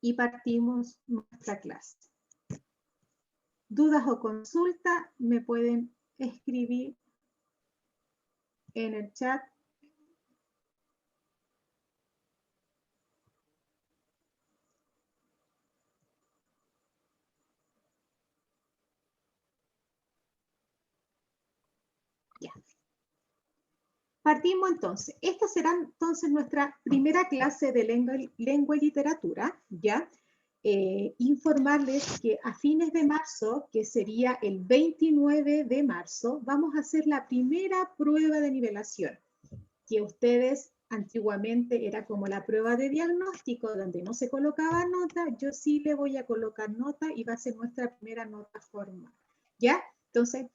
Y partimos nuestra clase. Dudas o consultas me pueden escribir en el chat. Ya. Partimos entonces. Esta será entonces nuestra primera clase de lengua y literatura, ¿ya? Informarles que a fines de marzo, que sería el 29 de marzo, vamos a hacer la primera prueba de nivelación, que ustedes antiguamente era como la prueba de diagnóstico, donde no se colocaba nota. Yo sí le voy a colocar nota y va a ser nuestra primera nota formal, ¿ya? Entonces,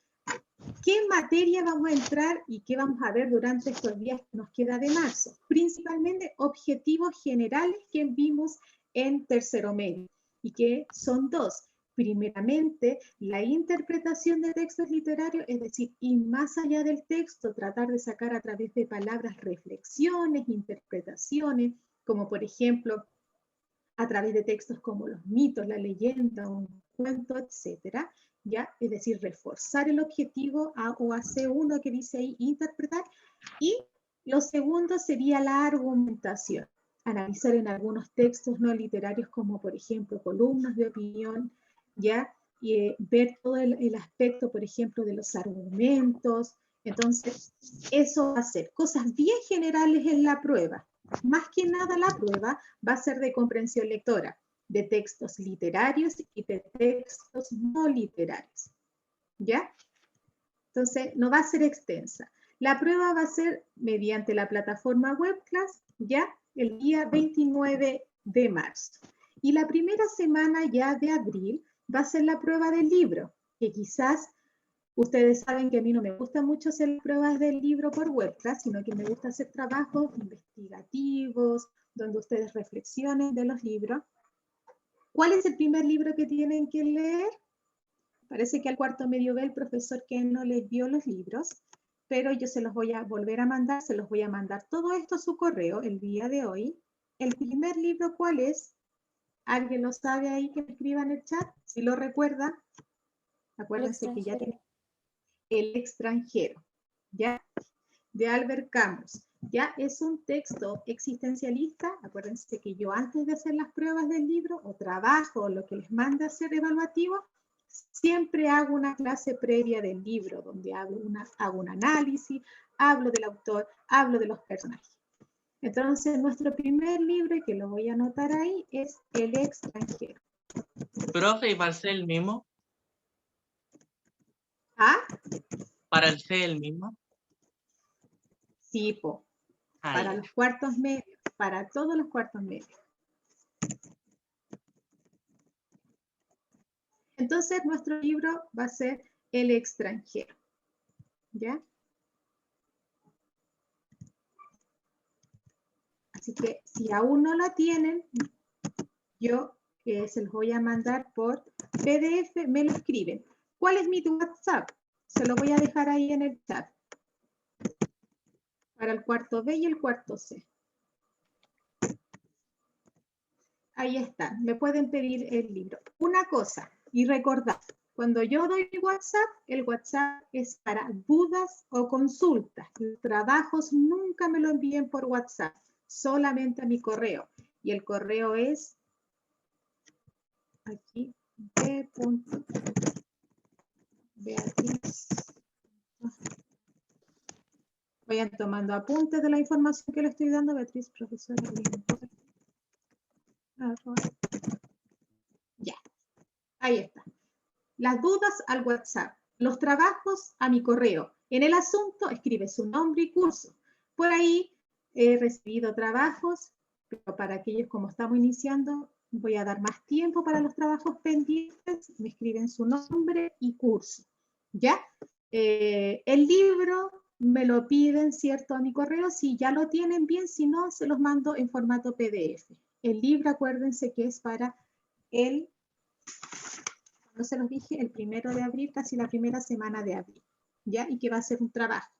¿qué materia vamos a entrar y qué vamos a ver durante estos días que nos queda de marzo? Principalmente objetivos generales que vimos en tercero medio, y que son dos. Primeramente, la interpretación de textos literarios, es decir, ir más allá del texto, tratar de sacar a través de palabras reflexiones, interpretaciones, como por ejemplo, a través de textos como los mitos, la leyenda, un cuento, etcétera, ¿ya? Es decir, reforzar el objetivo A o AC1 que dice ahí, interpretar. Y lo segundo sería la argumentación, analizar en algunos textos no literarios como por ejemplo columnas de opinión, ¿ya? Y ver todo el aspecto, por ejemplo, de los argumentos. Entonces, eso va a ser cosas bien generales en la prueba. Más que nada la prueba va a ser de comprensión lectora, de textos literarios y de textos no literarios, ¿ya? Entonces, no va a ser extensa. La prueba va a ser mediante la plataforma WebClass, ¿ya? El día 29 de marzo. Y la primera semana ya de abril va a ser la prueba del libro, que quizás ustedes saben que a mí no me gusta mucho hacer pruebas del libro por WebClass, sino que me gusta hacer trabajos investigativos, donde ustedes reflexionen de los libros. ¿Cuál es el primer libro que tienen que leer? Parece que al cuarto medio ve el profesor que no les dio los libros, pero yo se los voy a volver a mandar, se los voy a mandar todo esto a su correo el día de hoy. ¿El primer libro cuál es? ¿Alguien lo sabe ahí que me escriba en el chat? Si lo recuerda, acuérdense que ya tiene El extranjero, ¿ya? De Albert Camus. Ya es un texto existencialista. Acuérdense que yo antes de hacer las pruebas del libro o trabajo o lo que les manda a hacer evaluativo, siempre hago una clase previa del libro donde hago un análisis, hablo del autor, hablo de los personajes. Entonces, nuestro primer libro, que lo voy a anotar ahí, es El extranjero. Profe, ¿y para el C el mismo? ¿Ah? ¿Para el C el mismo? Sí, po. Para los cuartos medios, para todos los cuartos medios. Entonces, nuestro libro va a ser El extranjero, ¿ya? Así que, si aún no lo tienen, yo se los voy a mandar por PDF, me lo escriben. ¿Cuál es mi WhatsApp? Se lo voy a dejar ahí en el chat. Para el cuarto B y el cuarto C. Ahí está, me pueden pedir el libro. Una cosa, y recordad, cuando yo doy mi WhatsApp, el WhatsApp es para dudas o consultas. Los trabajos nunca me lo envíen por WhatsApp, solamente a mi correo. Y el correo es aquí, Beatriz. Vayan tomando apuntes de la información que le estoy dando, Beatriz, profesora. Ya, ahí está. Las dudas al WhatsApp, los trabajos a mi correo. En el asunto escribe su nombre y curso. Por ahí he recibido trabajos, pero para aquellos como estamos iniciando, voy a dar más tiempo para los trabajos pendientes. Me escriben su nombre y curso. ¿Ya? El libro me lo piden, ¿cierto? A mi correo. Si ya lo tienen bien, si no, se los mando en formato PDF. El libro, acuérdense que es para el... No se los dije, el 1 de abril, casi la primera semana de abril, ¿ya? Y que va a ser un trabajo,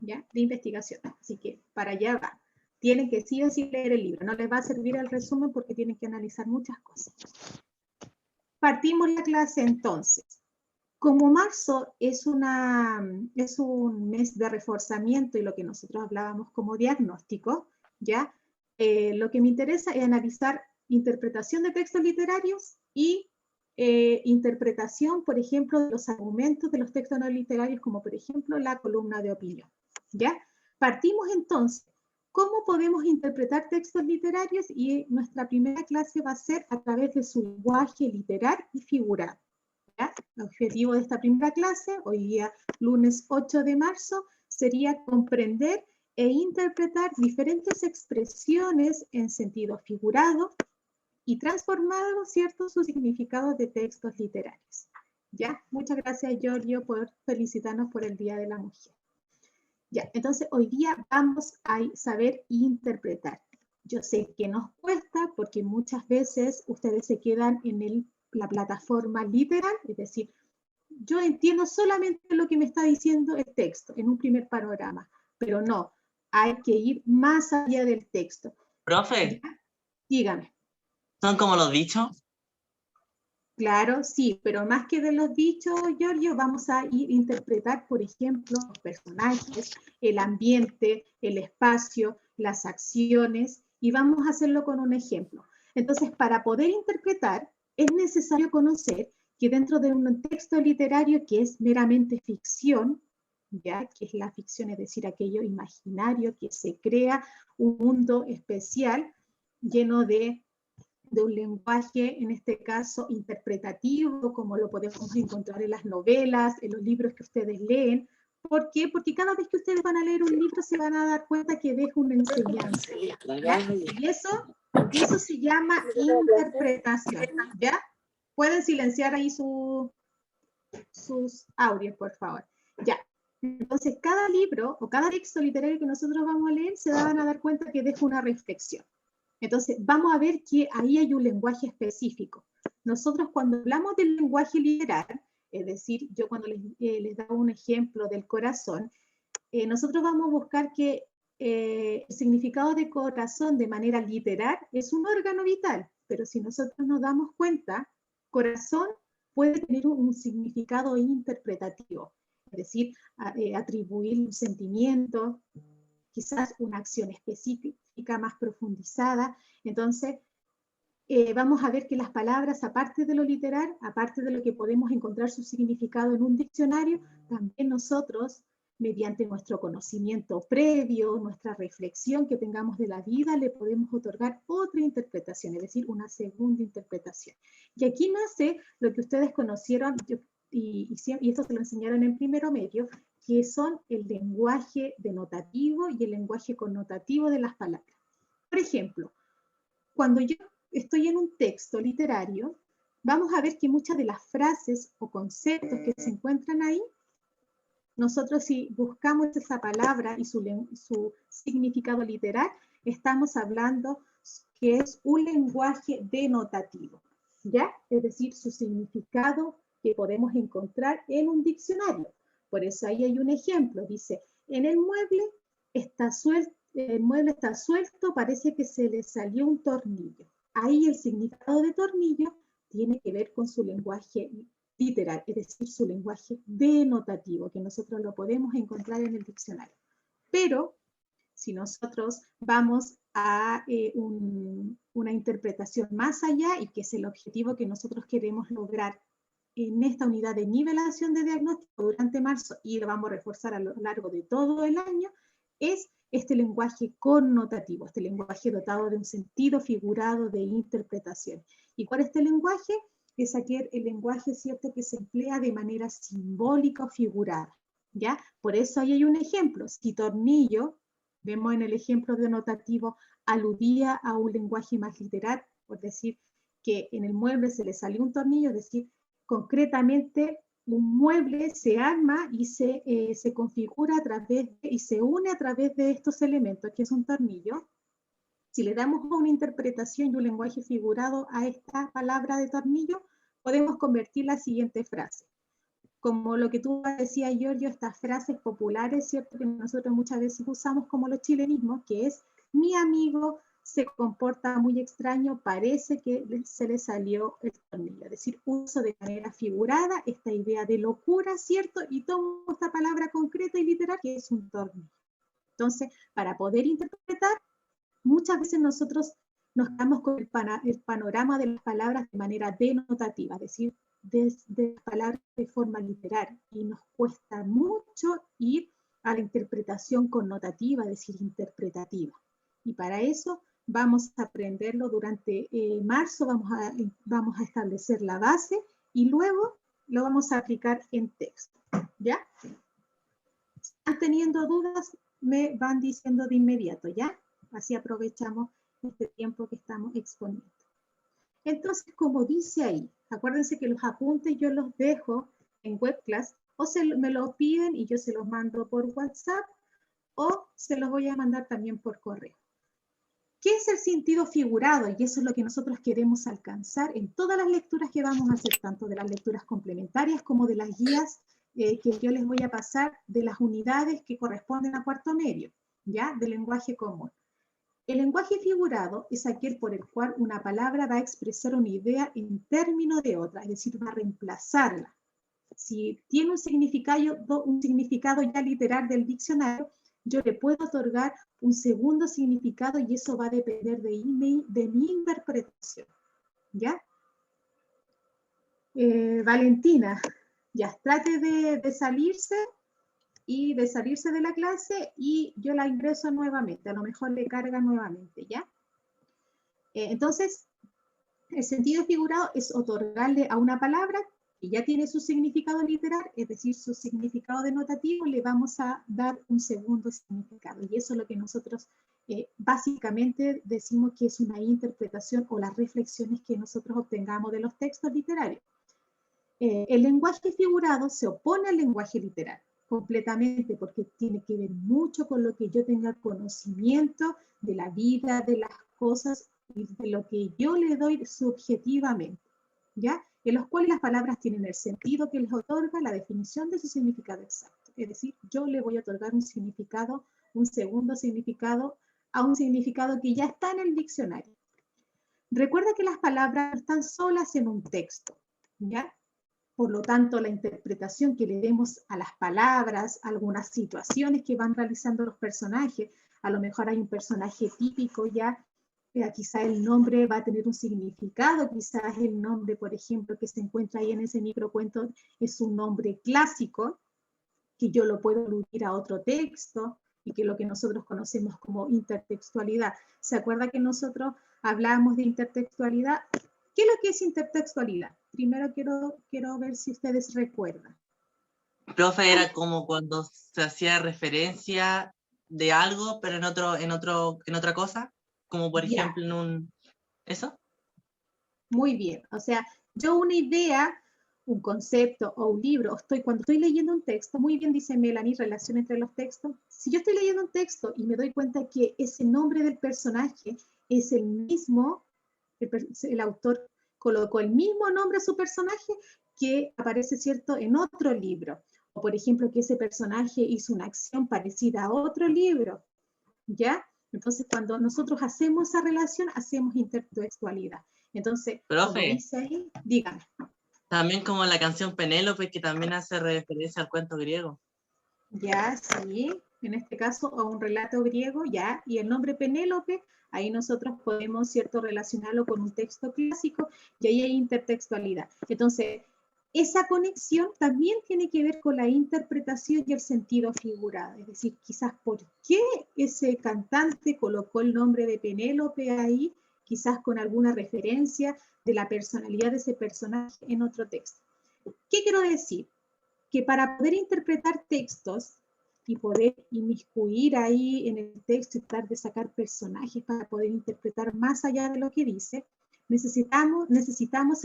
¿ya? De investigación. Así que para allá va. Tienen que sí o sí leer el libro. No les va a servir el resumen porque tienen que analizar muchas cosas. Partimos la clase entonces. Como marzo es un mes de reforzamiento y lo que nosotros hablábamos como diagnóstico, ¿ya? Lo que me interesa es analizar interpretación de textos literarios y interpretación, por ejemplo, de los argumentos de los textos no literarios, como por ejemplo la columna de opinión, ¿ya? Partimos entonces. ¿Cómo podemos interpretar textos literarios? Y nuestra primera clase va a ser a través de su lenguaje literal y figurado. ¿Ya? El objetivo de esta primera clase, hoy día lunes 8 de marzo, sería comprender e interpretar diferentes expresiones en sentido figurado y transformado, ¿cierto?, su significado de textos literarios. ¿Ya? Muchas gracias, Giorgio, por felicitarnos por el Día de la Mujer. Ya, entonces hoy día vamos a saber interpretar. Yo sé que nos cuesta porque muchas veces ustedes se quedan en la plataforma literal, es decir, yo entiendo solamente lo que me está diciendo el texto en un primer panorama, pero no, hay que ir más allá del texto. Profe, ¿Ya? Dígame. ¿son como los dichos? Claro, sí, pero más que de los dichos, Giorgio, vamos a ir a interpretar, por ejemplo, los personajes, el ambiente, el espacio, las acciones, y vamos a hacerlo con un ejemplo. Entonces, para poder interpretar, es necesario conocer que dentro de un texto literario que es meramente ficción, ¿ya? Que es la ficción, es decir, aquello imaginario que se crea un mundo especial lleno de un lenguaje, en este caso, interpretativo, como lo podemos encontrar en las novelas, en los libros que ustedes leen. ¿Por qué? Porque cada vez que ustedes van a leer un libro se van a dar cuenta que deja una enseñanza, ¿ya? Y eso se llama interpretación, ¿ya? Pueden silenciar ahí sus audios, por favor. Ya. Entonces, cada libro o cada texto literario que nosotros vamos a leer se van a dar cuenta que deja una reflexión. Entonces, vamos a ver que ahí hay un lenguaje específico. Nosotros cuando hablamos del lenguaje literal, es decir, yo cuando les daba un ejemplo del corazón, nosotros vamos a buscar que el significado de corazón de manera literal es un órgano vital, pero si nosotros nos damos cuenta, corazón puede tener un significado interpretativo, es decir, atribuir un sentimiento, quizás una acción específica más profundizada. Entonces, vamos a ver que las palabras, aparte de lo literal, aparte de lo que podemos encontrar su significado en un diccionario, también nosotros, mediante nuestro conocimiento previo, nuestra reflexión que tengamos de la vida, le podemos otorgar otra interpretación, es decir, una segunda interpretación. Y aquí nace lo que ustedes conocieron, y esto se lo enseñaron en primero medio, que son el lenguaje denotativo y el lenguaje connotativo de las palabras. Por ejemplo, cuando yo estoy en un texto literario, vamos a ver que muchas de las frases o conceptos que se encuentran ahí, nosotros si buscamos esa palabra y su significado literal, estamos hablando que es un lenguaje denotativo, ¿ya? Es decir, su significado que podemos encontrar en un diccionario. Por eso ahí hay un ejemplo, dice, en el mueble está suelto, parece que se le salió un tornillo. Ahí el significado de tornillo tiene que ver con su lenguaje literal, es decir, su lenguaje denotativo, que nosotros lo podemos encontrar en el diccionario. Pero si nosotros vamos a una interpretación más allá, y que es el objetivo que nosotros queremos lograr en esta unidad de nivelación de diagnóstico durante marzo, y lo vamos a reforzar a lo largo de todo el año, es este lenguaje connotativo, este lenguaje dotado de un sentido figurado de interpretación. ¿Y cuál es este lenguaje? Es aquel el lenguaje, ¿cierto?, que se emplea de manera simbólica o figurada, ¿ya? Por eso ahí hay un ejemplo. Si tornillo, vemos en el ejemplo denotativo, aludía a un lenguaje más literal, por decir que en el mueble se le salió un tornillo, es decir, concretamente un mueble se arma y se configura a través y se une a través de estos elementos, que es un tornillo. Si le damos una interpretación y un lenguaje figurado a esta palabra de tornillo, podemos convertir la siguiente frase. Como lo que tú decías, Giorgio, estas frases populares, ¿cierto?, que nosotros muchas veces usamos como los chilenismos, que es mi amigo se comporta muy extraño, parece que se le salió el tornillo. Es decir, uso de manera figurada esta idea de locura, ¿cierto? Y tomo esta palabra concreta y literal que es un tornillo. Entonces, para poder interpretar, muchas veces nosotros nos quedamos con el panorama de las palabras de manera denotativa, es decir, de las palabras de forma literal, y nos cuesta mucho ir a la interpretación connotativa, es decir, interpretativa. Y para eso vamos a aprenderlo durante marzo, vamos a establecer la base y luego lo vamos a aplicar en texto, ¿ya? Si están teniendo dudas, me van diciendo de inmediato, ¿ya? Así aprovechamos este tiempo que estamos exponiendo. Entonces, como dice ahí, acuérdense que los apuntes yo los dejo en webclass, o me los piden y yo se los mando por WhatsApp, o se los voy a mandar también por correo. ¿Qué es el sentido figurado? Y eso es lo que nosotros queremos alcanzar en todas las lecturas que vamos a hacer, tanto de las lecturas complementarias como de las guías que yo les voy a pasar de las unidades que corresponden a cuarto medio, ¿ya? Del lenguaje común. El lenguaje figurado es aquel por el cual una palabra va a expresar una idea en términos de otra, es decir, va a reemplazarla. Si tiene un significado ya literal del diccionario, yo le puedo otorgar un segundo significado y eso va a depender de mi interpretación. ¿Ya? Valentina, ya trate de salirse y de salirse de la clase y yo la ingreso nuevamente, a lo mejor le carga nuevamente, ¿ya? Entonces, el sentido figurado es otorgarle a una palabra que ya tiene su significado literal, es decir, su significado denotativo, le vamos a dar un segundo significado. Y eso es lo que nosotros básicamente decimos que es una interpretación o las reflexiones que nosotros obtengamos de los textos literarios. El lenguaje figurado se opone al lenguaje literal completamente porque tiene que ver mucho con lo que yo tenga conocimiento de la vida, de las cosas y de lo que yo le doy subjetivamente, ¿ya? En los cuales las palabras tienen el sentido que les otorga la definición de su significado exacto. Es decir, yo le voy a otorgar un significado, un segundo significado a un significado que ya está en el diccionario. Recuerda que las palabras no están solas en un texto, ¿ya? Por lo tanto, la interpretación que le demos a las palabras, algunas situaciones que van realizando los personajes, a lo mejor hay un personaje típico ya, quizá el nombre va a tener un significado, quizás el nombre, por ejemplo, que se encuentra ahí en ese microcuento es un nombre clásico, que yo lo puedo aludir a otro texto, y que lo que nosotros conocemos como intertextualidad. ¿Se acuerda que nosotros hablamos de intertextualidad? ¿Qué es lo que es intertextualidad? Primero quiero ver si ustedes recuerdan. Profe, era como cuando se hacía referencia de algo, pero en otra cosa, como por ejemplo en un... ¿Eso? Muy bien, o sea, yo una idea, un concepto o un libro, cuando estoy leyendo un texto, muy bien dice Melanie, relación entre los textos, si yo estoy leyendo un texto y me doy cuenta que ese nombre del personaje es el mismo, el autor colocó el mismo nombre a su personaje que aparece, ¿cierto?, en otro libro. O, por ejemplo, que ese personaje hizo una acción parecida a otro libro, ¿ya? Entonces, cuando nosotros hacemos esa relación, hacemos intertextualidad. Entonces, como Profe, dice ahí, díganme. también como la canción Penélope, que también hace referencia al cuento griego. Ya, sí, en este caso a un relato griego, ya, y el nombre Penélope, ahí nosotros podemos, ¿cierto?, relacionarlo con un texto clásico, y ahí hay intertextualidad. Entonces, esa conexión también tiene que ver con la interpretación y el sentido figurado, es decir, quizás por qué ese cantante colocó el nombre de Penélope ahí, quizás con alguna referencia de la personalidad de ese personaje en otro texto. ¿Qué quiero decir? Que para poder interpretar textos y poder inmiscuir ahí en el texto y tratar de sacar personajes para poder interpretar más allá de lo que dice, necesitamos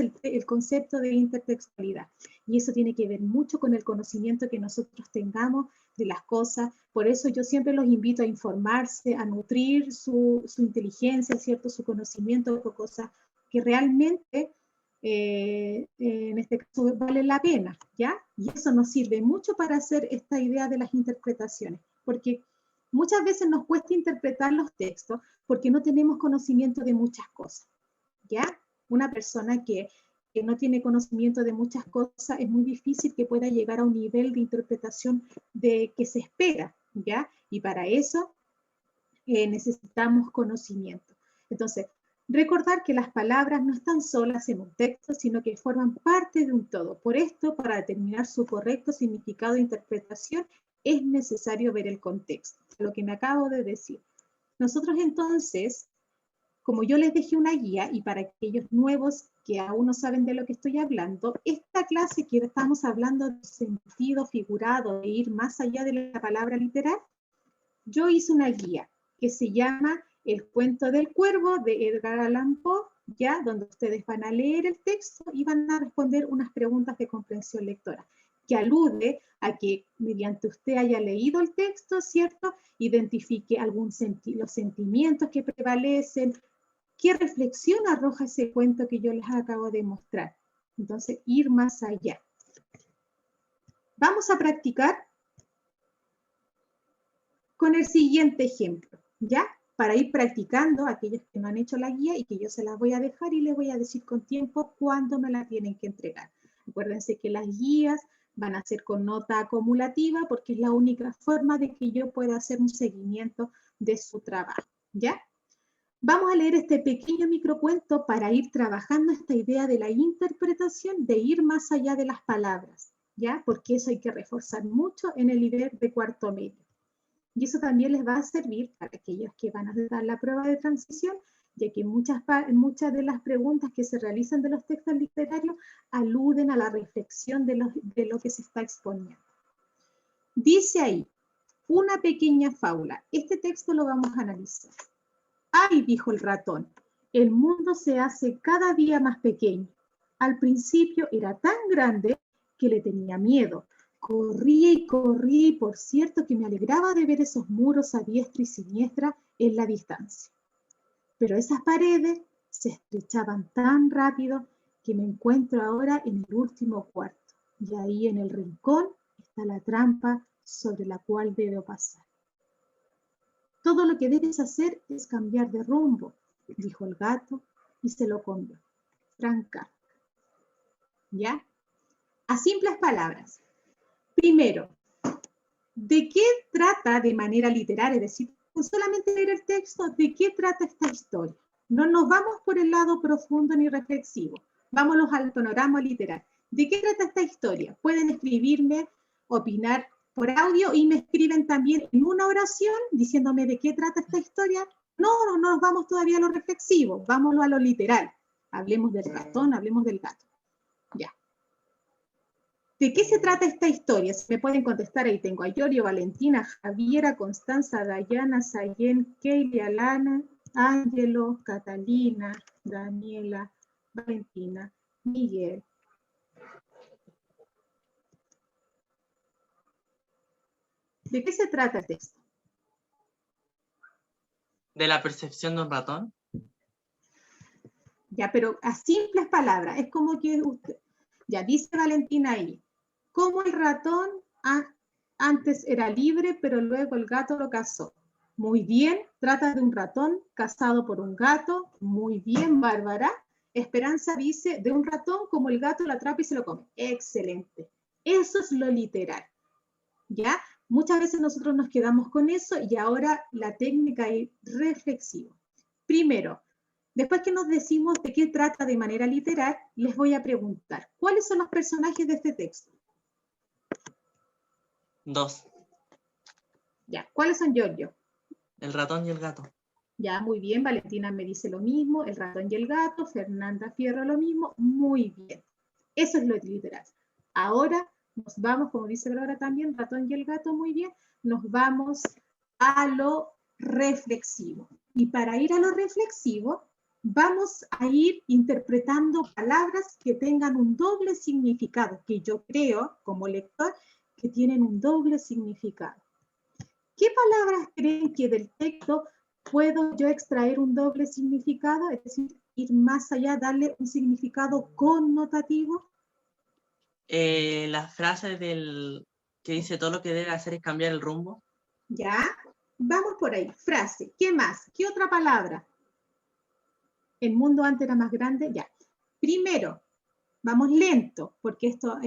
el concepto de intertextualidad. Y eso tiene que ver mucho con el conocimiento que nosotros tengamos de las cosas. Por eso yo siempre los invito a informarse, a nutrir su inteligencia, ¿cierto?, su conocimiento con cosas que realmente en este caso vale la pena, ¿ya? Y eso nos sirve mucho para hacer esta idea de las interpretaciones, porque Muchas veces nos cuesta interpretar los textos porque no tenemos conocimiento de muchas cosas, ¿ya? Una persona que no tiene conocimiento de muchas cosas es muy difícil que pueda llegar a un nivel de interpretación de que se espera, ¿ya? Y para eso necesitamos conocimiento. Entonces, recordar que las palabras no están solas en un texto, sino que forman parte de un todo. Por esto, para determinar su correcto significado e interpretación, es necesario ver el contexto, lo que me acabo de decir. Nosotros entonces, como yo les dejé una guía, y para aquellos nuevos que aún no saben de lo que estoy hablando, esta clase que estamos hablando de sentido figurado, de ir más allá de la palabra literal, yo hice una guía que se llama El cuento del cuervo de Edgar Allan Poe, ya, donde ustedes van a leer el texto y van a responder unas preguntas de comprensión lectora, que alude a que mediante usted haya leído el texto, ¿cierto?, identifique los sentimientos que prevalecen, qué reflexión arroja ese cuento que yo les acabo de mostrar. Entonces, ir más allá. Vamos a practicar con el siguiente ejemplo, ¿ya? Para ir practicando aquellos que no han hecho la guía y que yo se las voy a dejar y les voy a decir con tiempo cuándo me la tienen que entregar. Acuérdense que las guías van a ser con nota acumulativa porque es la única forma de que yo pueda hacer un seguimiento de su trabajo, ¿ya? Vamos a leer este pequeño microcuento para ir trabajando esta idea de la interpretación, de ir más allá de las palabras, ¿ya? Porque eso hay que reforzar mucho en el nivel de cuarto medio. Y eso también les va a servir para aquellos que van a dar la prueba de transición, ya que muchas de las preguntas que se realizan de los textos literarios aluden a la reflexión de lo que se está exponiendo. Dice ahí, una pequeña fábula. Este texto lo vamos a analizar. ¡Ay!, dijo el ratón, el mundo se hace cada día más pequeño. Al principio era tan grande que le tenía miedo. Corría y corría y por cierto que me alegraba de ver esos muros a diestra y siniestra en la distancia. Pero esas paredes se estrechaban tan rápido que me encuentro ahora en el último cuarto. Y ahí en el rincón está la trampa sobre la cual debo pasar. Todo lo que debes hacer es cambiar de rumbo, dijo el gato y se lo comió. Frank Kafka. ¿Ya? A simples palabras. Primero, ¿de qué trata de manera literal? Es decir, con solamente leer el texto, ¿de qué trata esta historia? No nos vamos por el lado profundo ni reflexivo. Vámonos al panorama literal. ¿De qué trata esta historia? Pueden escribirme, opinar por audio y me escriben también en una oración diciéndome de qué trata esta historia. No nos vamos todavía a lo reflexivo, vámonos a lo literal. Hablemos del ratón, hablemos del gato. Ya. ¿De qué se trata esta historia? Si me pueden contestar, ahí tengo a Yorio, Valentina, Javiera, Constanza, Dayana, Sayen, Keilia, Alana, Ángelo, Catalina, Daniela, Valentina, Miguel. ¿De qué se trata el texto? ¿De la percepción de un ratón? Ya, pero a simples palabras, es como que usted, ya dice Valentina ahí, como el ratón antes era libre, pero luego el gato lo cazó. Muy bien, trata de un ratón cazado por un gato. Muy bien, Bárbara. Esperanza dice, de un ratón como el gato lo atrapa y se lo come. Excelente. Eso es lo literal. ¿Ya? Muchas veces nosotros nos quedamos con eso y ahora la técnica es reflexiva. Primero, después que nos decimos de qué trata de manera literal, les voy a preguntar, ¿cuáles son los personajes de este texto? Dos. Ya, ¿cuáles son, Giorgio? El ratón y el gato. Ya, muy bien, Valentina me dice lo mismo, el ratón y el gato, Fernanda Fierro lo mismo, muy bien. Eso es lo literal. Ahora nos vamos, como dice Laura también, ratón y el gato, muy bien, nos vamos a lo reflexivo. Y para ir a lo reflexivo, vamos a ir interpretando palabras que tengan un doble significado, que yo creo, como lector, que tienen un doble significado. ¿Qué palabras creen que del texto puedo yo extraer un doble significado? Es decir, ir más allá, darle un significado connotativo. La frase que dice todo lo que debe hacer es cambiar el rumbo. ¿Ya? Vamos por ahí. Frase. ¿Qué más? ¿Qué otra palabra? El mundo antes era más grande. Ya. Primero, vamos lento, porque esto...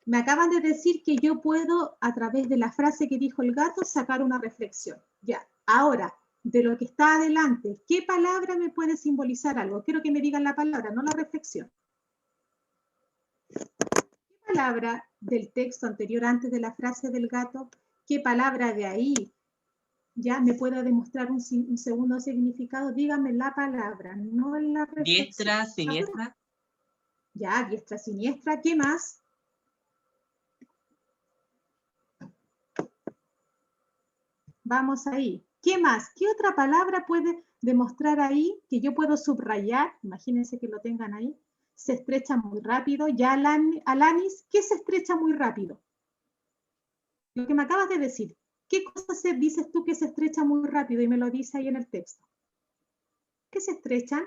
me acaban de decir que yo puedo, a través de la frase que dijo el gato, sacar una reflexión. Ya. Ahora, de lo que está adelante, ¿qué palabra me puede simbolizar algo? Quiero que me digan la palabra, no la reflexión. ¿Qué palabra del texto anterior, antes de la frase del gato, qué palabra de ahí ya me pueda demostrar un segundo significado? Díganme la palabra, no la reflexión. Diestra, siniestra. Ya, diestra, siniestra. ¿Qué más? Vamos ahí. ¿Qué más? ¿Qué otra palabra puede demostrar ahí que yo puedo subrayar? Imagínense que lo tengan ahí. Se estrecha muy rápido. Ya, Alanis, ¿qué se estrecha muy rápido? Lo que me acabas de decir. ¿Qué cosas dices tú que se estrecha muy rápido? Y me lo dice ahí en el texto. ¿Qué se estrechan?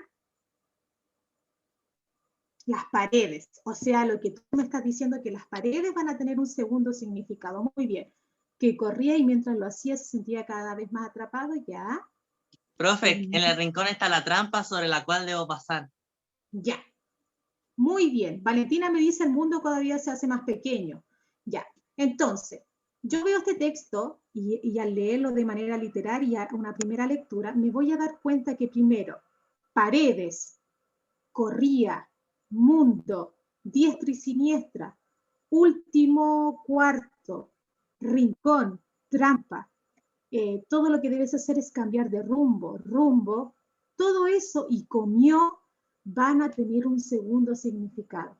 Las paredes. O sea, lo que tú me estás diciendo, que las paredes van a tener un segundo significado. Muy bien. Que corría y mientras lo hacía se sentía cada vez más atrapado. Ya. Profe, en el rincón está la trampa sobre la cual debo pasar. Ya. Muy bien. Valentina me dice el mundo todavía se hace más pequeño. Ya. Entonces, yo veo este texto y al leerlo de manera literaria, una primera lectura, me voy a dar cuenta que primero, paredes, corría, mundo, diestra y siniestra, último cuarto, rincón, trampa. Todo lo que debes hacer es cambiar de rumbo, todo eso y comió van a tener un segundo significado.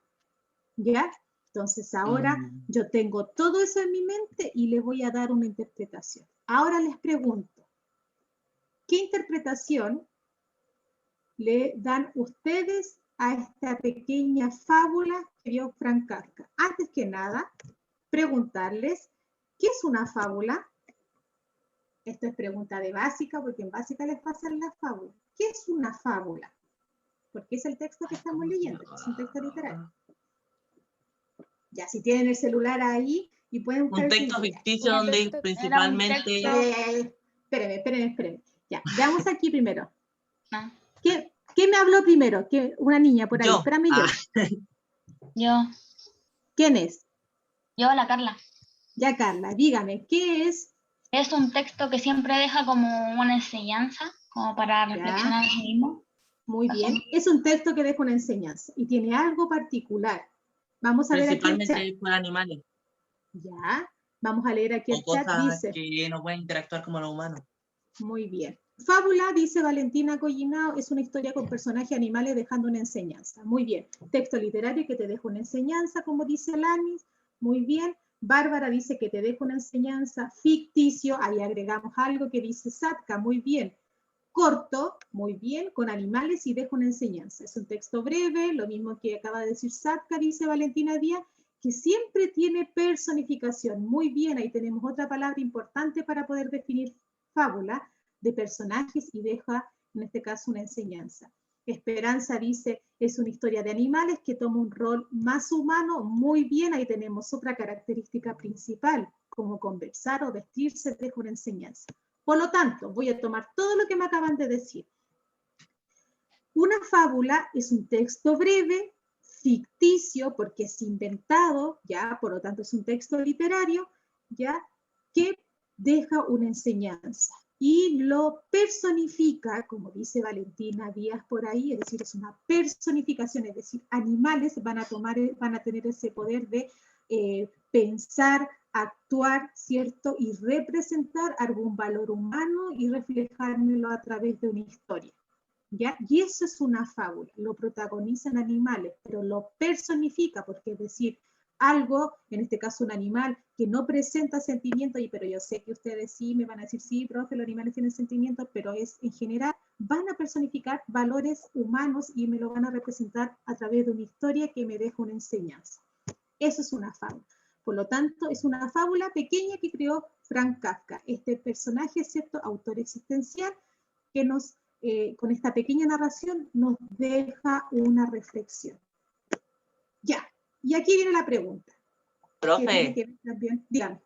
¿Ya? Entonces ahora yo tengo todo eso en mi mente y le voy a dar una interpretación. Ahora les pregunto, ¿qué interpretación le dan ustedes a esta pequeña fábula que dio Franz Kafka? Antes que nada, preguntarles, ¿qué es una fábula? Esto es pregunta de básica, porque en básica les pasan las fábulas. ¿Qué es una fábula? Porque es el texto que estamos leyendo, es un texto literario. Ya, si tienen el celular ahí y pueden buscar... Un texto ficticio donde principalmente... Espérenme. Ya, veamos aquí primero. Ah. ¿Qué me habló primero? Una niña por ahí. Yo. Espérame Yo. ¿Quién es? Yo, la Carla. Ya, Carla, dígame, ¿qué es? Es un texto que siempre deja como una enseñanza, como para reflexionar en sí mismo. Muy bien. Es un texto que deja una enseñanza y tiene algo particular. Vamos a ver aquí el chat. Principalmente por animales. Ya, vamos a leer aquí el chat. Dice que no pueden interactuar como los humanos. Muy bien. Fábula, dice Valentina Collinao, es una historia con personajes animales dejando una enseñanza. Muy bien. Texto literario que te deja una enseñanza, como dice Alanis. Muy bien. Bárbara dice que te deja una enseñanza. Ficticio, ahí agregamos algo que dice Satka. Muy bien. Corto, muy bien, con animales y deja una enseñanza. Es un texto breve, lo mismo que acaba de decir Satka, dice Valentina Díaz, que siempre tiene personificación. Muy bien, ahí tenemos otra palabra importante para poder definir fábula de personajes y deja, en este caso, una enseñanza. Esperanza dice, es una historia de animales que toma un rol más humano. Muy bien, ahí tenemos otra característica principal, como conversar o vestirse, deja una enseñanza. Por lo tanto, voy a tomar todo lo que me acaban de decir. Una fábula es un texto breve, ficticio, porque es inventado, ya, por lo tanto es un texto literario, ya, que deja una enseñanza y lo personifica, como dice Valentina Díaz por ahí, es decir, es una personificación, es decir, animales van a tener ese poder de pensar, actuar, ¿cierto? Y representar algún valor humano y reflejármelo a través de una historia. ¿Ya? Y eso es una fábula, lo protagonizan animales, pero lo personifica, porque es decir, algo, en este caso un animal, que no presenta sentimientos, pero yo sé que ustedes sí me van a decir, sí, profe, los animales tienen sentimientos, pero es en general, van a personificar valores humanos y me lo van a representar a través de una historia que me deja una enseñanza. Eso es una fábula. Por lo tanto, es una fábula pequeña que creó Franz Kafka, este personaje, ¿cierto?, autor existencial, que nos con esta pequeña narración nos deja una reflexión. Ya, y aquí viene la pregunta. Profe, Dígame.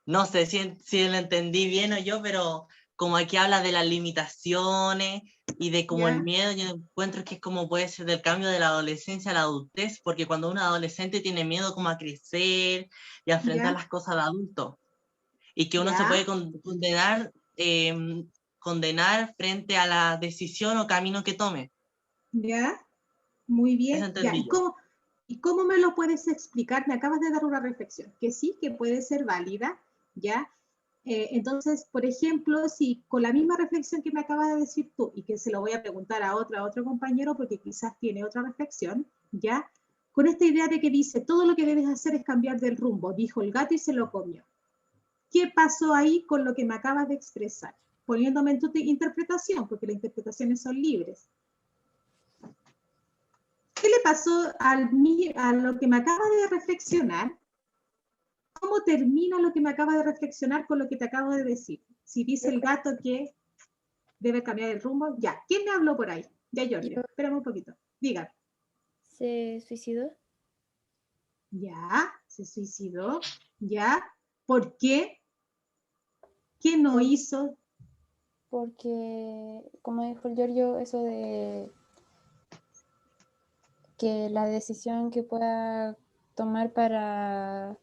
no sé si lo entendí bien o yo, pero como aquí habla de las limitaciones y de como el ¿Ya? miedo, yo encuentro que es como puede ser del cambio de la adolescencia a la adultez, porque cuando un adolescente tiene miedo como a crecer y a enfrentar ¿Ya? las cosas de adulto, y que uno se puede ¿Ya? condenar frente a la decisión o camino que tome. ¿Ya? Muy Eso bien. Ya. entendí yo. ¿Y cómo me lo puedes explicar? Me acabas de dar una reflexión, que sí, que puede ser válida, ¿ya? Entonces, por ejemplo, si con la misma reflexión que me acabas de decir tú, y que se lo voy a preguntar a otro compañero, porque quizás tiene otra reflexión, ¿ya? Con esta idea de que dice, todo lo que debes hacer es cambiar del rumbo, dijo el gato y se lo comió. ¿Qué pasó ahí con lo que me acabas de expresar? Poniéndome en tu interpretación, porque las interpretaciones son libres. ¿Qué le pasó a lo que me acaba de reflexionar? ¿Cómo termina lo que me acaba de reflexionar con lo que te acabo de decir? Si dice el gato que debe cambiar el rumbo, ya. ¿Quién me habló por ahí? Ya, Giorgio, espérame un poquito. Diga. ¿Se suicidó? Ya, se suicidó. Ya. ¿Por qué? ¿Qué no hizo? Porque, como dijo el Giorgio, eso de que la decisión que pueda tomar para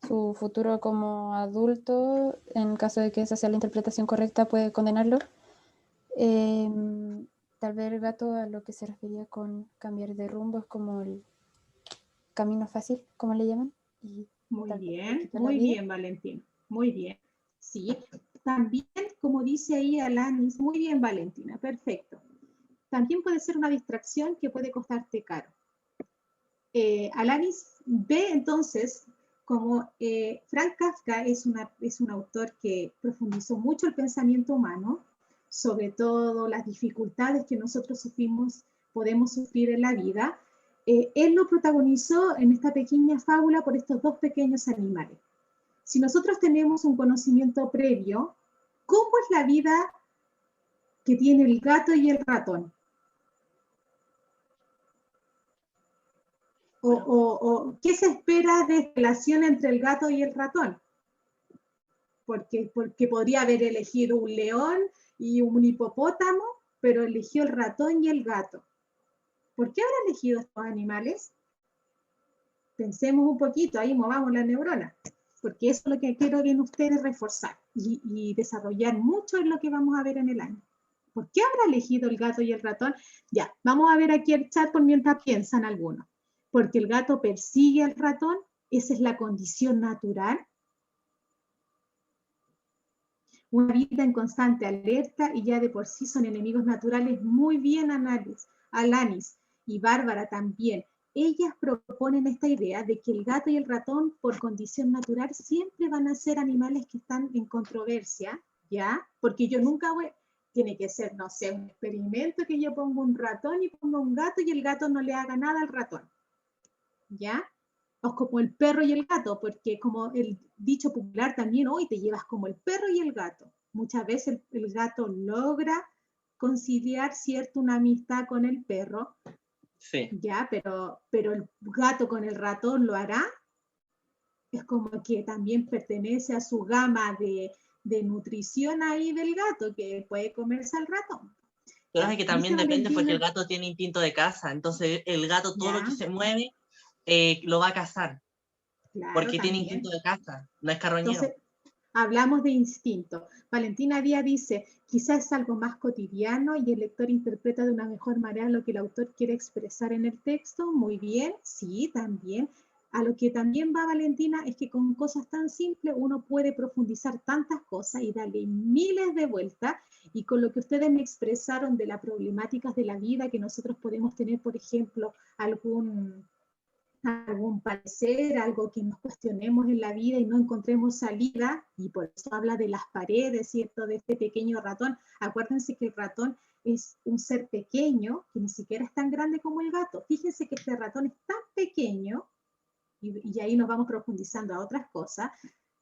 su futuro como adulto, en caso de que esa sea la interpretación correcta, puede condenarlo. Tal vez el gato a lo que se refería con cambiar de rumbo es como el camino fácil, como le llaman. Y Muy bien, Valentina. Muy bien. Sí, también, como dice ahí Alanis, muy bien, Valentina, perfecto. También puede ser una distracción que puede costarte caro. Alanis ve entonces como Frank Kafka es un autor que profundizó mucho el pensamiento humano, sobre todo las dificultades que nosotros podemos sufrir en la vida. Él lo protagonizó en esta pequeña fábula por estos dos pequeños animales. Si nosotros tenemos un conocimiento previo, ¿cómo es la vida que tiene el gato y el ratón? O ¿qué se espera de relación entre el gato y el ratón? Porque podría haber elegido un león y un hipopótamo, pero eligió el ratón y el gato. ¿Por qué habrá elegido estos animales? Pensemos un poquito, ahí movamos la neurona, porque eso es lo que quiero en ustedes reforzar y desarrollar mucho en lo que vamos a ver en el año. ¿Por qué habrá elegido el gato y el ratón? Ya, vamos a ver aquí el chat por mientras piensan algunos. Porque el gato persigue al ratón, esa es la condición natural. Una vida en constante alerta y ya de por sí son enemigos naturales. Muy bien, Alanis y Bárbara también. Ellas proponen esta idea de que el gato y el ratón, por condición natural, siempre van a ser animales que están en controversia, ¿ya? Porque yo nunca voy, tiene que ser, no sé, un experimento que yo pongo un ratón y pongo un gato y el gato no le haga nada al ratón, ¿ya? O como el perro y el gato, porque como el dicho popular también, hoy te llevas como el perro y el gato. Muchas veces el gato logra conciliar, ¿cierto?, una amistad con el perro, Sí. ya, pero el gato con el ratón lo hará. Es como que también pertenece a su gama de nutrición ahí del gato, que puede comerse al ratón. Pero Ya, es que dice también depende porque el Valentina, gato tiene instinto de caza, entonces el gato todo lo que ya, se mueve lo va a cazar, claro, porque tiene instinto también. de caza, no es carroñero. Entonces, hablamos de instinto. Valentina Díaz dice, quizás es algo más cotidiano y el lector interpreta de una mejor manera lo que el autor quiere expresar en el texto. Muy bien, sí, también. A lo que también va Valentina es que con cosas tan simples uno puede profundizar tantas cosas y darle miles de vueltas. Y con lo que ustedes me expresaron de las problemáticas de la vida que nosotros podemos tener, por ejemplo, algún parecer, algo que nos cuestionemos en la vida y no encontremos salida, y por eso habla de las paredes, ¿cierto?, de este pequeño ratón. Acuérdense que el ratón es un ser pequeño, que ni siquiera es tan grande como el gato. Fíjense que este ratón es tan pequeño, y ahí nos vamos profundizando a otras cosas.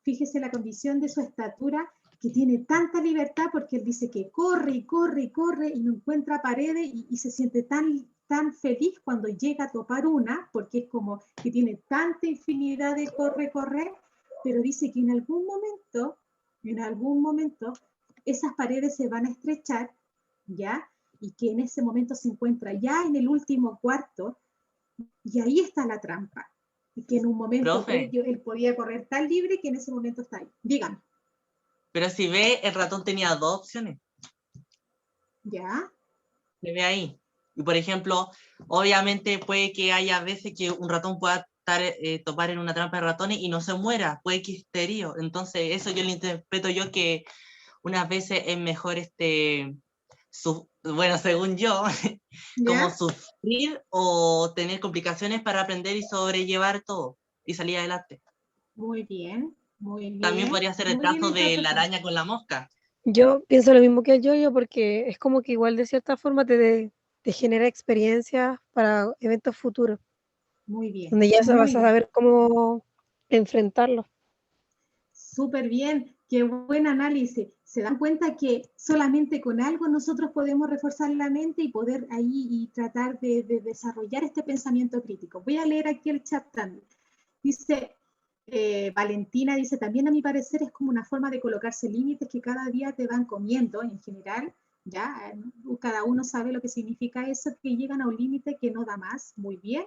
Fíjese la condición de su estatura, que tiene tanta libertad, porque él dice que corre y corre y corre y no encuentra paredes y se siente tan feliz cuando llega a topar una, porque es como que tiene tanta infinidad de correr, pero dice que en algún momento, esas paredes se van a estrechar, ¿ya? Y que en ese momento se encuentra ya en el último cuarto, y ahí está la trampa. Y que en un momento Profe. él podía correr tan libre que en ese momento está ahí. Dígame. Pero si ve, el ratón tenía 2 opciones. ¿Ya? Se ve ahí. Y por ejemplo, obviamente puede que haya veces que un ratón pueda topar en una trampa de ratones y no se muera, puede que esté herido. Entonces, eso yo lo interpreto yo que unas veces es mejor bueno, según yo, como ¿Ya? sufrir o tener complicaciones para aprender y sobrellevar todo y salir adelante. Muy bien, muy bien. También podría ser el Muy bien caso de la interpretado. araña con la mosca. Yo pienso lo mismo que el yo porque es como que igual de cierta forma te genera experiencias para eventos futuros, Muy bien. donde ya Muy vas a bien. saber cómo enfrentarlos. Súper bien, qué buen análisis. Se dan cuenta que solamente con algo nosotros podemos reforzar la mente y poder ahí y tratar de desarrollar este pensamiento crítico. Voy a leer aquí el chat también. Dice, Valentina dice, también a mi parecer es como una forma de colocarse límites que cada día te van comiendo en general, ¿ya? Cada uno sabe lo que significa eso, que llegan a un límite que no da más, muy bien.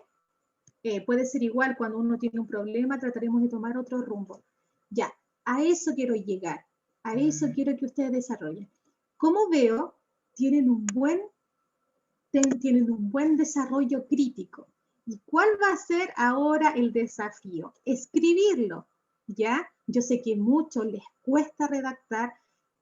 Puede ser igual cuando uno tiene un problema, trataremos de tomar otro rumbo. Ya, a eso quiero llegar, a eso quiero que ustedes desarrollen. Como veo, tienen un buen desarrollo crítico. ¿Y cuál va a ser ahora el desafío? Escribirlo, ¿ya? Yo sé que mucho les cuesta redactar,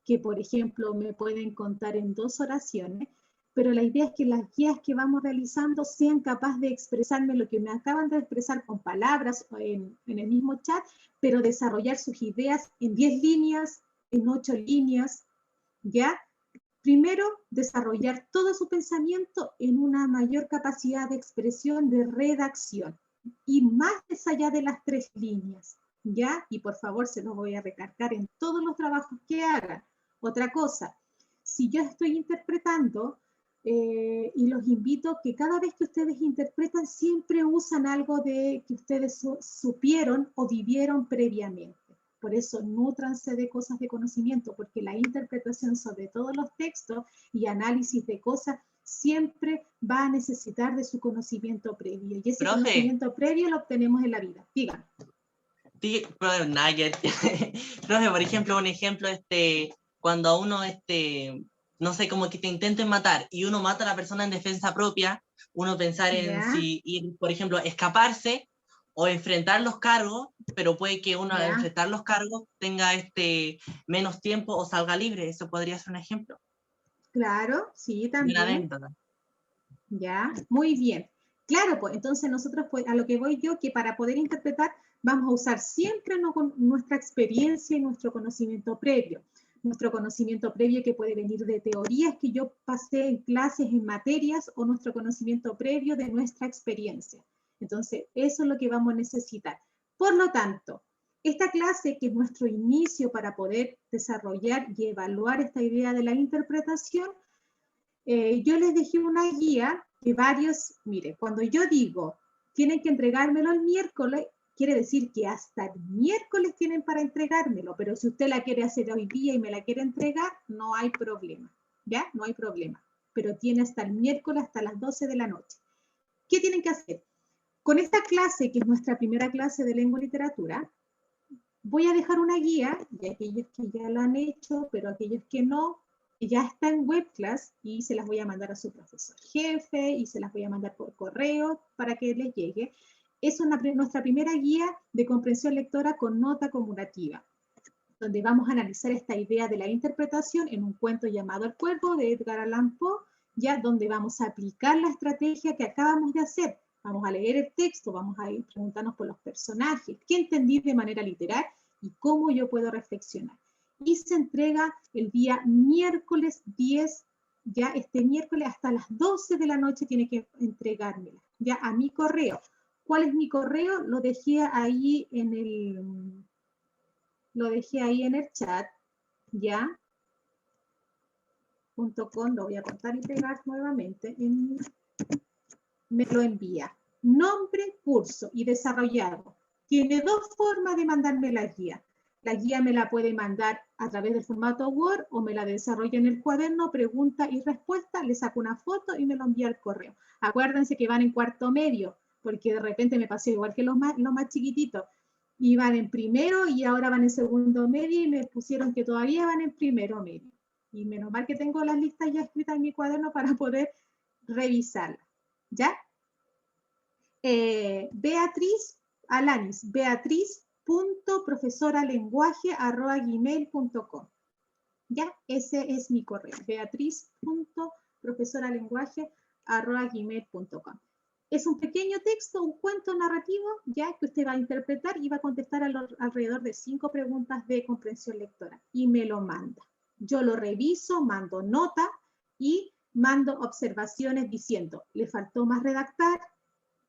que por ejemplo me pueden contar en 2 oraciones, pero la idea es que las guías que vamos realizando sean capaces de expresarme lo que me acaban de expresar con palabras en el mismo chat, pero desarrollar sus ideas en 10 líneas, en 8 líneas, ¿ya? Primero, desarrollar todo su pensamiento en una mayor capacidad de expresión, de redacción, y más allá de las 3 líneas, ¿ya? Y por favor, se los voy a recargar en todos los trabajos que hagan. Otra cosa, si yo estoy interpretando, y los invito que cada vez que ustedes interpretan, siempre usan algo de que ustedes supieron o vivieron previamente. Por eso, nútranse de cosas de conocimiento, porque la interpretación sobre todos los textos y análisis de cosas siempre va a necesitar de su conocimiento previo. Y ese conocimiento previo lo obtenemos en la vida. Díganme. Sí, pero nugget. Profe, por ejemplo, un ejemplo, cuando a uno, no sé, como que te intenten matar y uno mata a la persona en defensa propia, uno pensar en si ir, por ejemplo, escaparse o enfrentar los cargos, pero puede que uno al enfrentar los cargos tenga menos tiempo o salga libre. Eso podría ser un ejemplo. Claro, sí, también. Una anécdota. Ya, muy bien. Claro, pues entonces nosotros, pues, a lo que voy yo, que para poder interpretar vamos a usar siempre nuestra experiencia y nuestro conocimiento previo. Nuestro conocimiento previo que puede venir de teorías que yo pasé en clases, en materias, o nuestro conocimiento previo de nuestra experiencia. Entonces, eso es lo que vamos a necesitar. Por lo tanto, esta clase, que es nuestro inicio para poder desarrollar y evaluar esta idea de la interpretación, yo les dejé una guía de varios, mire, cuando yo digo, tienen que entregármelo el miércoles, quiere decir que hasta el miércoles tienen para entregármelo, pero si usted la quiere hacer hoy día y me la quiere entregar, no hay problema, ¿ya? No hay problema, pero tiene hasta el miércoles, hasta las 12 de la noche. ¿Qué tienen que hacer? Con esta clase, que es nuestra primera clase de lengua y literatura, voy a dejar una guía, y aquellos que ya la han hecho, pero aquellos que no, ya está en webclass y se las voy a mandar a su profesor jefe y se las voy a mandar por correo para que les llegue. Es nuestra primera guía de comprensión lectora con nota acumulativa, donde vamos a analizar esta idea de la interpretación en un cuento llamado El Cuervo de Edgar Allan Poe, ya donde vamos a aplicar la estrategia que acabamos de hacer. Vamos a leer el texto, vamos a ir preguntarnos por los personajes, qué entendí de manera literal y cómo yo puedo reflexionar. Y se entrega el día miércoles 10, ya este miércoles hasta las 12 de la noche tiene que entregármela, ya a mi correo. ¿Cuál es mi correo? Lo dejé ahí en el chat, ya. .com, lo voy a cortar y pegar nuevamente. Me lo envía. Nombre, curso y desarrollado. tiene dos formas de mandarme la guía. La guía me la puede mandar a través del formato Word o me la desarrolla en el cuaderno, pregunta y respuesta, le saco una foto y me lo envía al correo. Acuérdense que van en cuarto medio, porque de repente me pasó igual que los más chiquititos. Iban en primero y ahora van en segundo medio y me pusieron que todavía van en primero medio. Y menos mal que tengo las listas ya escritas en mi cuaderno para poder revisarlas. ¿Ya? Beatriz Alanis, beatriz.profesoralenguaje@gmail.com. Ya, ese es mi correo, beatriz.profesoralenguaje@gmail.com. Es un pequeño texto, un cuento narrativo, ya que usted va a interpretar y va a contestar alrededor de 5 preguntas de comprensión lectora y me lo manda. Yo lo reviso, mando nota y mando observaciones diciendo, le faltó más redactar,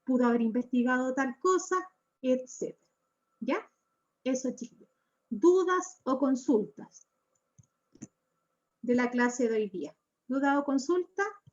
pudo haber investigado tal cosa, etc. ¿Ya? Eso, chicos. ¿Dudas o consultas de la clase de hoy día? ¿Duda o consulta?